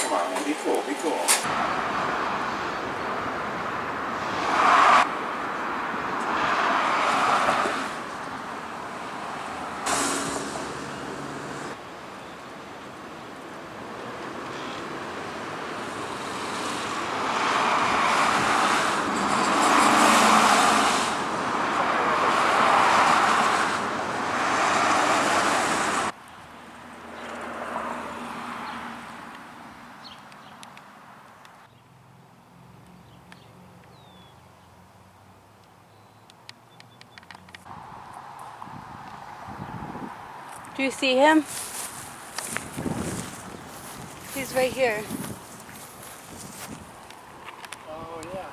Come on, man. Be cool. Be cool. Do you see him? He's right here. Oh, yeah.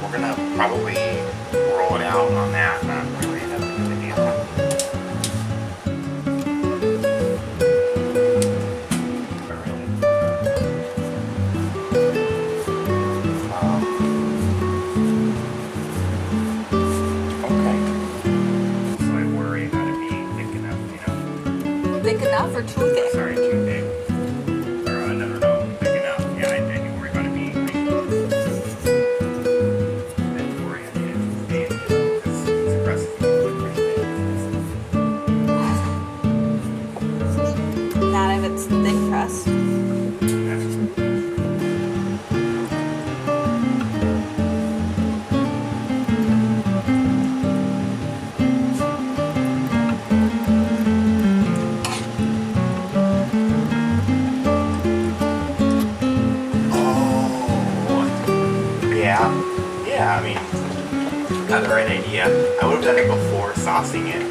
We're gonna probably roll it out on that. Not really that big of a deal. Okay. So I worry about it being thick enough, you know. Thick enough or too thick? Sorry, too thick. Or no, thick enough. Yeah, I do worry about it being like. Not if it's thick crust. Yeah, I mean, got the right idea. I would have done it before saucing it.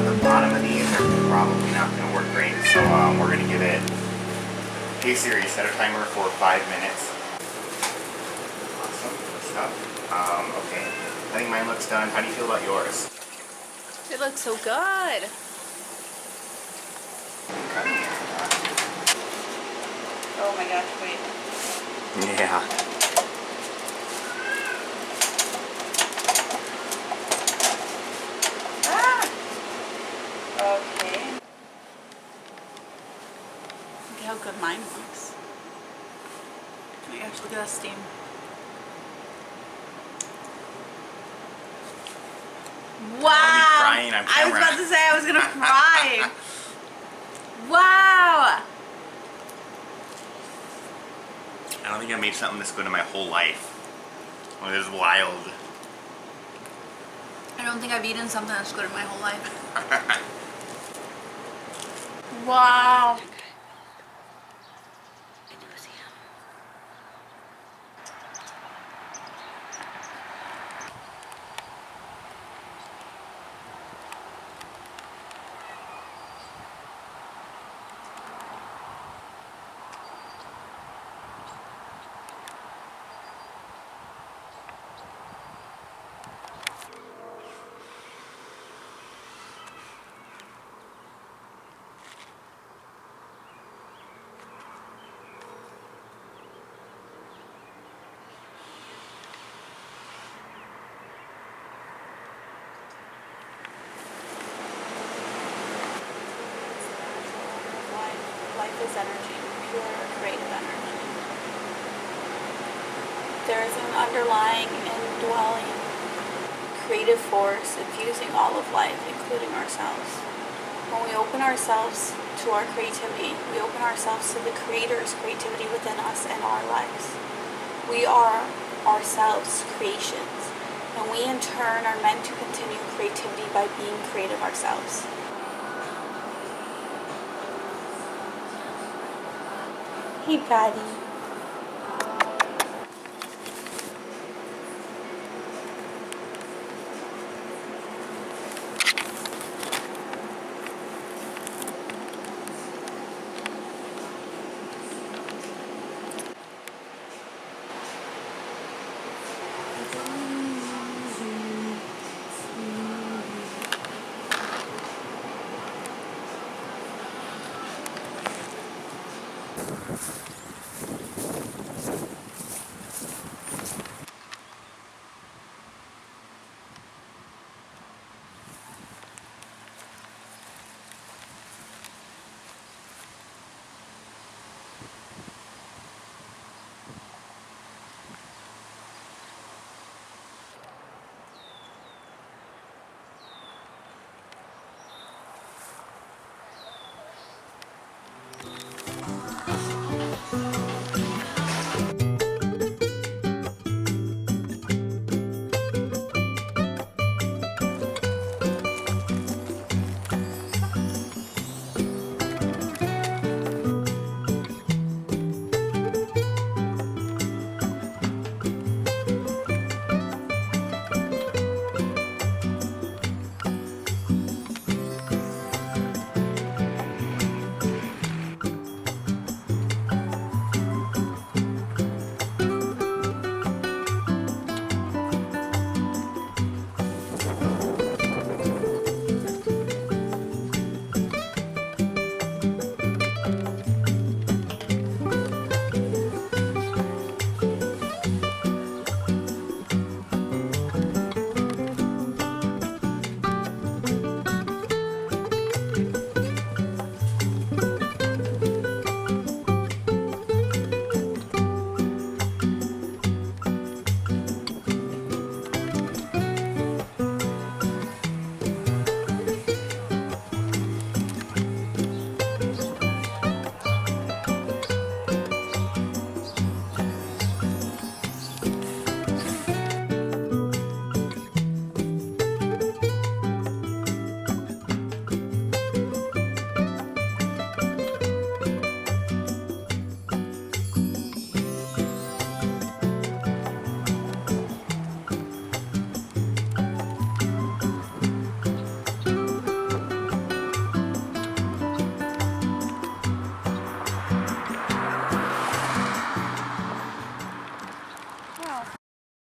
The bottom of these are probably not going to work great, so we're going to give it. Hey Siri, set a timer for 5 minutes. Awesome, good stuff. Okay, I think mine looks done. How do you feel about yours? It looks so good. Oh my gosh, wait. Yeah. Ah! Okay. Look at how good mine looks. Oh my gosh, look at that steam. Wow! Crying on I was camera. about to say I was gonna cry. Wow! I don't think I made something this good in my whole life. Well, this is wild. I don't think I've eaten something that's good in my whole life. Wow! I do see him. Life is energy, pure creative energy. There is an underlying indwelling creative force infusing all of life, including ourselves. When we open ourselves to our creativity, we open ourselves to the Creator's creativity within us and our lives. We are ourselves creations, and we in turn are meant to continue creativity by being creative ourselves. Hey, Patty.